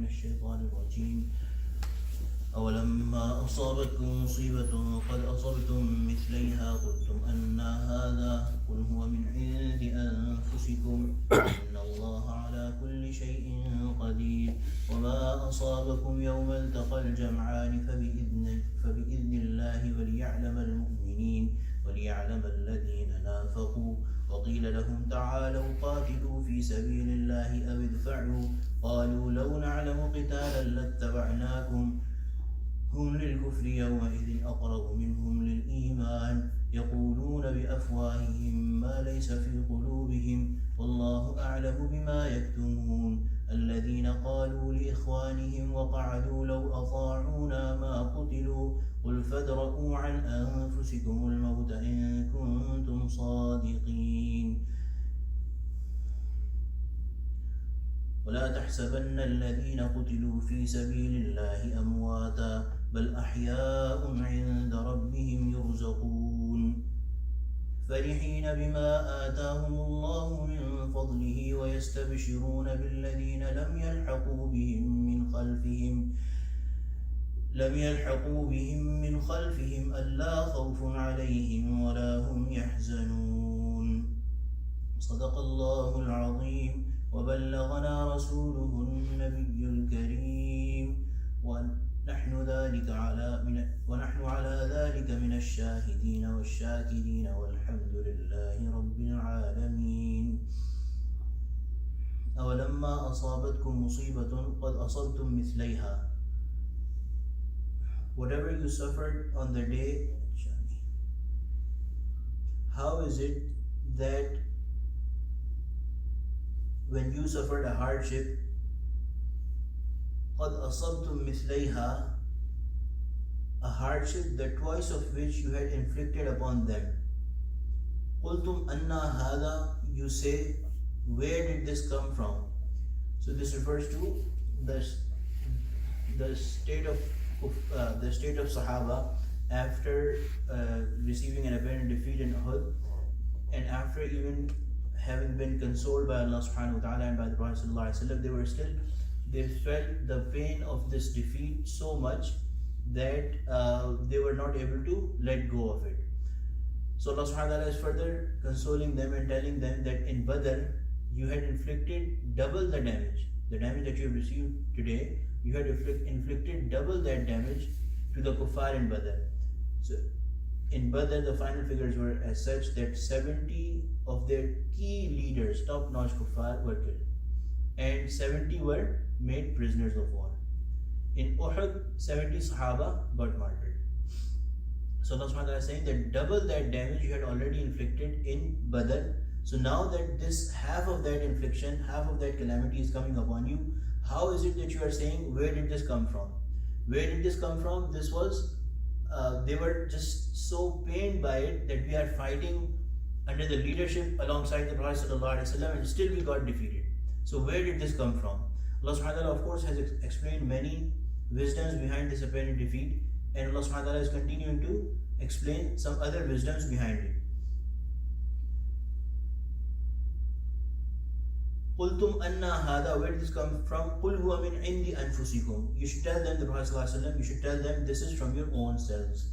الشيطان الرجيم أولما أصابتكم مصيبة قد أصبتم مثليها قلتم أن هذا قل هو من عند أنفسكم إن الله على كل شيء قدير وما أصابكم يوم التقى الجمعان فبإذن الله وليعلم المؤمنين وليعلم الذين نافقوا وقيل لهم تعالوا قاتلوا في سبيل الله أو ادفعوا قالوا لو نعلم قتالا لاتبعناكم هم للكفر يومئذ أقرب منهم للإيمان يقولون بأفواههم ما ليس في قلوبهم والله أعلم بما يكتمون الذين قالوا لإخوانهم وقعدوا لو أطاعونا ما قتلوا قل فادرءوا عن أنفسكم الموت إن كنتم صادقين ولا تحسبن الذين قتلوا في سبيل الله أمواتا بل أحياء عند ربهم يرزقون فرحين بما آتاهم الله من فضله ويستبشرون بالذين لم يلحقوا بهم من خلفهم ألا خوف عليهم ولا هم يحزنون صدق الله العظيم وبلغنا رسوله النبي الكريم ونحن على ذلك من الشاهدين والشاكرين والحمد لله رب العالمين أولما أصابتكم مصيبة قد أصبتم مثليها. Whatever you suffered on the day, how is it that when you suffered a hardship, قد أصبتم مثليها, a hardship the twice of which you had inflicted upon them. قلتم أن هذا, you say, where did this come from? So this refers to the state of Sahaba after receiving an apparent defeat in Uhud, and after even having been consoled by Allah subhanahu wa ta'ala and by the Prophet sallallahu alaihi wasallam, they felt the pain of this defeat so much that they were not able to let go of it. So Allah subhanahu wa ta'ala is further consoling them and telling them that in Badr you had inflicted double the damage. The damage that you have received today, you had inflicted double that damage to the kuffar in Badr. So in Badr, the final figures were as such that 70 of their key leaders, top-notch kuffar, were killed, and 70 were made prisoners of war. In Uhud, 70 Sahaba got martyred. So Allah subhanahu wa ta'ala is saying that double that damage you had already inflicted in Badr. So now that this half of that infliction, half of that calamity is coming upon you, how is it that you are saying, where did this come from? Where did this come from? This was, they were just so pained by it that we are fighting under the leadership alongside the Prophet ﷺ and still we got defeated. So where did this come from? Allah subhanahu wa ta'ala of course has explained many wisdoms behind this apparent defeat, and Allah subhanahu wa ta'ala is continuing to explain some other wisdoms behind it. قُلْتُمْ أَنَّ هَذَا, where did this come from? قُلْ هُوَ مِنْ عِنْدِ أَنفُسِكُمْ. You should tell them, the Prophet ﷺ, you should tell them this is from your own selves.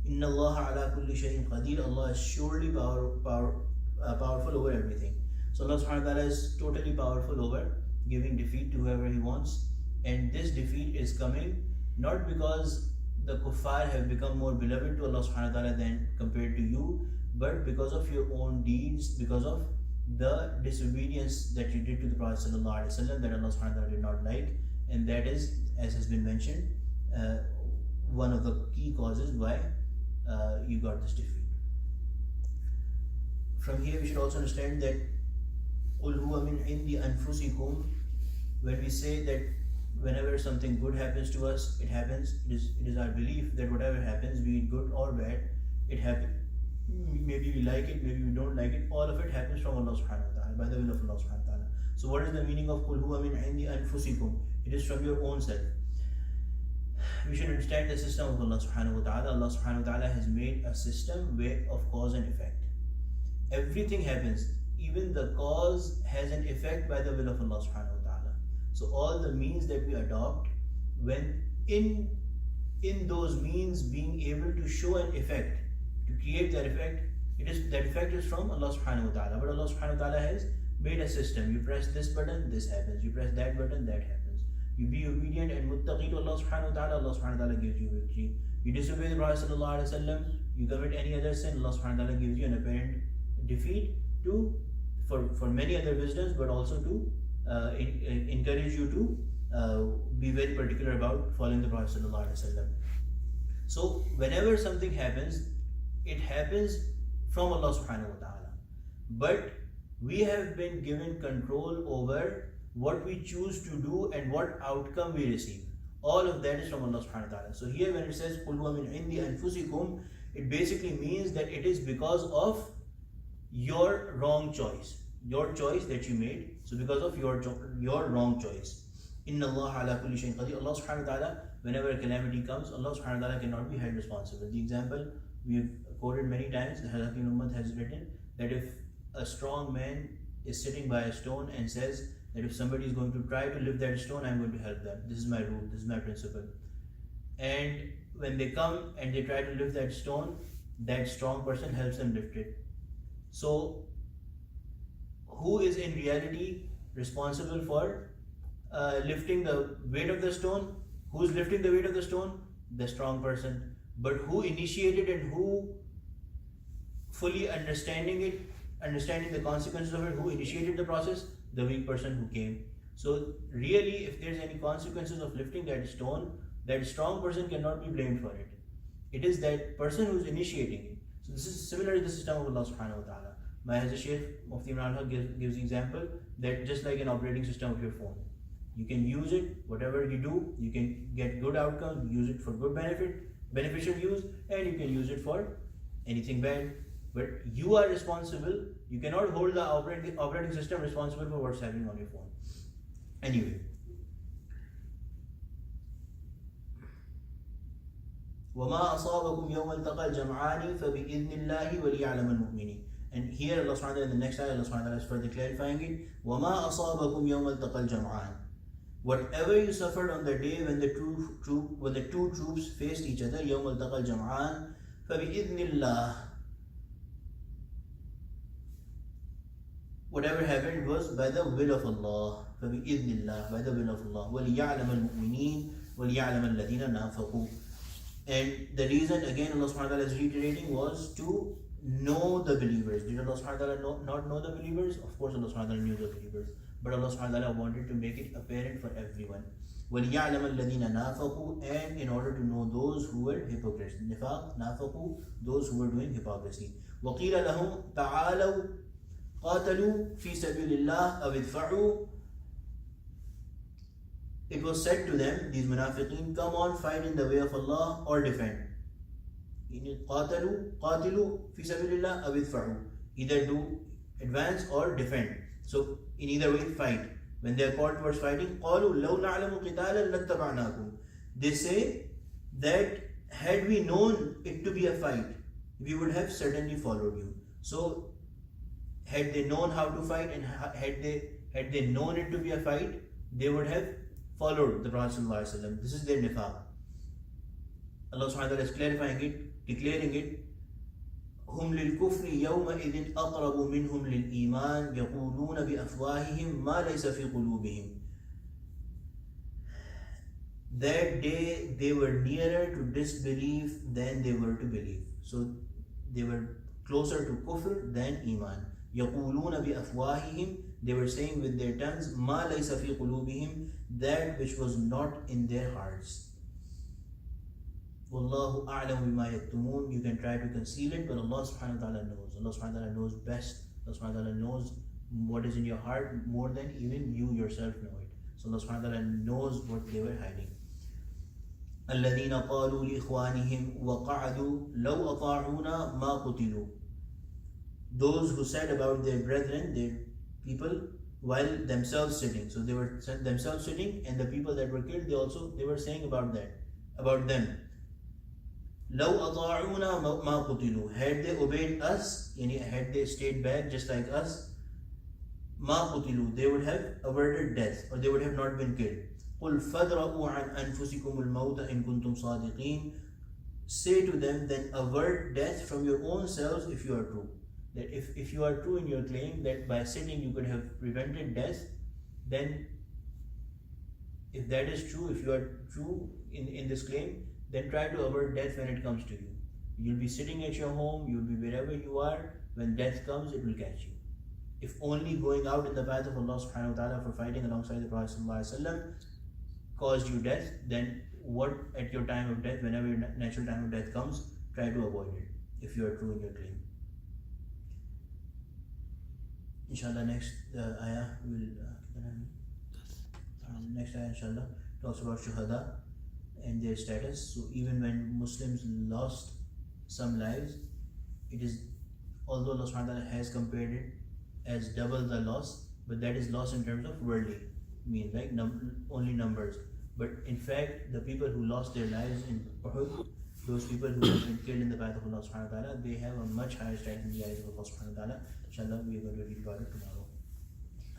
إِنَّ اللَّهَ عَلَى كُلِّ شَيْءٍ قَدِيرٌ. Allah is surely powerful over everything. So Allah subhanahu wa ta'ala is totally powerful over giving defeat to whoever He wants. And this defeat is coming not because the kuffar have become more beloved to Allah subhanahu wa ta'ala than compared to you, but because of your own deeds, because of the disobedience that you did to the Prophet sallallahu alaihi wasallam that Allah subhanahu wa ta'ala did not like, and that is, as has been mentioned, one of the key causes why you got this defeat. From here we should also understand that قُلْ هُوَ مِنْ عِنْدِ أَنفُسِكُمْ, when we say that whenever something good happens to us, it happens, it is our belief that whatever happens, be it good or bad, it happens. Maybe we like it, maybe we don't like it, all of it happens from Allah subhanahu wa ta'ala, by the will of Allah subhanahu wa ta'ala. So what is the meaning of قُلْ هُوَ مِنْ عِنْدِ أَنفُسِكُمْ? It is from your own self. We should understand the system of Allah subhanahu wa ta'ala. Allah subhanahu wa ta'ala has made a system where of cause and effect. Everything happens, even the cause has an effect by the will of Allah subhanahu wa ta'ala. So all the means that we adopt, when in those means being able to show an effect, to create that effect, that effect is from Allah subhanahu wa ta'ala. But Allah subhanahu wa ta'ala has made a system. You press this button, this happens. You press that button, that happens. You be obedient and muttaqi to Allah subhanahu wa ta'ala, Allah subhanahu wa ta'ala gives you victory. You disobey the Prophet sallallahu alaihi wasallam, you commit any other sin, Allah subhanahu wa ta'ala gives you an apparent defeat for many other wisdoms, but also to encourage you to be very particular about following the Prophet sallallahu alaihi wasallam. So whenever something happens, it happens from Allah subhanahu wa ta'ala. But we have been given control over what we choose to do and what outcome we receive. All of that is from Allah subhanahu wa ta'ala. So here when it says قُلْ وَمِنْ عِنْدِ أَنفُسِكُمْ, it basically means that it is because of your wrong choice. Your choice that you made. So because of your wrong choice. Inna Allah ala kulli shayin qadir. Allah subhanahu wa ta'ala, whenever a calamity comes, Allah subhanahu wa ta'ala cannot be held responsible. The example we've quoted many times, the Halakin Ummah has written that if a strong man is sitting by a stone and says that if somebody is going to try to lift that stone, I'm going to help them. This is my rule, this is my principle. And when they come and they try to lift that stone, that strong person helps them lift it. So who is in reality responsible for lifting the weight of the stone? Who's lifting the weight of the stone? The strong person. But who initiated and who fully understanding the consequences of it, who initiated the process? The weak person who came. So really, if there's any consequences of lifting that stone, that strong person cannot be blamed for it. It is that person who's initiating it. So this is similar to the system of Allah subhanahu wa ta'ala. My Hazrat Shaykh Mufti Imran gives the example that just like an operating system of your phone, you can use it, whatever you do, you can get good outcomes, use it for good beneficial use, and you can use it for anything bad. But you are responsible. You cannot hold the operating system responsible for what's happening on your phone. Anyway. وَمَا أَصَابَكُمْ يَوْمَ الْتَقَى الْجَمْعَانِ فَبِإِذْنِ اللَّهِ وَلِيَعْلَمَ الْمُؤْمِنِينَ. And here Allah subhanahu wa ta'ala, in the next ayah, Allah subhanahu wa ta'ala is further clarifying it. وَمَا أَصَابَكُمْ يَوْمَ الْتَقَى الْجَمْعَانِ. Whatever you suffered on the day when the two troops faced each other, يَوْمَ الْتَقَى الْجَمْعَانِ فَبِإِذْنِ اللَّهِ. Whatever happened was by the will of Allah. فَبِإِذْنِ اللَّهِ, by the will of Allah. وَلِيَعْلَمَ الْمُؤْمِنِينَ وَلِيَعْلَمَ الَّذِينَ نَافَقُوا. And the reason, again, Allah subhanahu wa ta'ala is reiterating, was to know the believers. Did Allah subhanahu wa ta'ala not know the believers? Of course Allah subhanahu wa ta'ala knew the believers. But Allah subhanahu wa ta'ala wanted to make it apparent for everyone. وَلِيَعْلَمَ الَّذِينَ نَافَقُوا, and in order to know those who were hypocrites. Nifaq, nafaqu, those who were doing hypocrisy. وَقِيلَ لَهُمْ تَعَالَوْا قَاتَلُوا فِي سَبِيلِ اللَّهِ أَوْ ادْفَعُوا. It was said to them, these munafiqeen, come on, fight in the way of Allah or defend. قَاتِلُوا فِي سَبِيلِ اللَّهِ أَوْ ادْفَعُوا. Either do advance or defend. So in either way, fight. When they are called towards fighting, قَالُوا لَوْ نَعْلَمُ قِتَالًا لَاتَّبَعْنَاكُمْ. They say that had we known it to be a fight, we would have certainly followed you. So had they known how to fight and had they known it to be a fight, they would have followed the Prophet ﷺ. This is their nifaq. Allah subhanahu wa ta'ala is clarifying it, declaring it. هم للكفر يومئذ أقرب منهم للإيمان يقولون بأفواههم ما ليس في قلوبهم. That day they were nearer to disbelief than they were to believe. So they were closer to kufr than iman. يقولون بأفواههم, they were saying with their tongues, ما ليس في قلوبهم, that which was not in their hearts. Wallahu a'lamu bima yaktumun. You can try to conceal it, but Allah subhanahu wa ta'ala knows. Allah subhanahu wa ta'ala knows best. Allah subhanahu wa ta'ala knows what is in your heart more than even you yourself know it. So Allah subhanahu wa ta'ala knows what they were hiding. الَّذِينَ قَالُوا لِإِخْوَانِهِمْ وَقَعَدُوا لَوْ أَطَاعُونَا مَا قُتِلُوا. Those who said about their brethren, their people, while themselves sitting. So they were themselves sitting, and the people that were killed, they were saying about them. لَوْ أَطَاعُونَا مَا قُتِلُوا. Had they obeyed us, had they stayed back just like us, ما قتلوا, they would have averted death, or they would have not been killed. قل فادرؤوا عن أنفسكم الموت إن كنتم صادقين. Say to them, then avert death from your own selves if you are true. That if you are true in your claim that by sinning you could have prevented death, then if that is true, if you are true in this claim, then try to avert death when it comes to you. You'll be sitting at your home, you'll be wherever you are, when death comes, it will catch you. If only going out in the path of Allah subhanahu wa ta'ala for fighting alongside the Prophet ﷺ caused you death, then what at your time of death, whenever your natural time of death comes, try to avoid it if you are true in your claim. Inshallah, next ayah will next ayah inshallah talks about shuhada and their status. So even when Muslims lost some lives, it is, although Allah subhanahu wa ta'ala has compared it as double the loss, but that is loss in terms of worldly mean, like only numbers. But in fact, the people who lost their lives in Uhud, those people who have been killed in the path of Allah subhanahu wa ta'ala, they have a much higher status in the eyes of Allah subhanahu wa ta'ala. Inshallah, we are going to read about it tomorrow.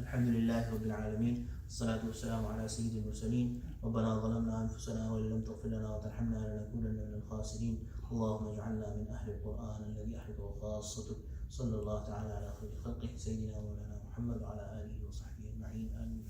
Alhamdulillah Rabbil Alameen. Salatu wassalamu ala Sayyidil Mursaleen. ربنا ظلمنا أنفسنا وإن لم تغفر لنا وترحمنا لنكونن من الخاسرين. اللهم اجعلنا من أهل القرآن الذي أهلك وخاصتك. صلى الله تعالى على خير خلقه سيدنا مولانا محمد وعلى آله وصحبه أجمعين. آمين.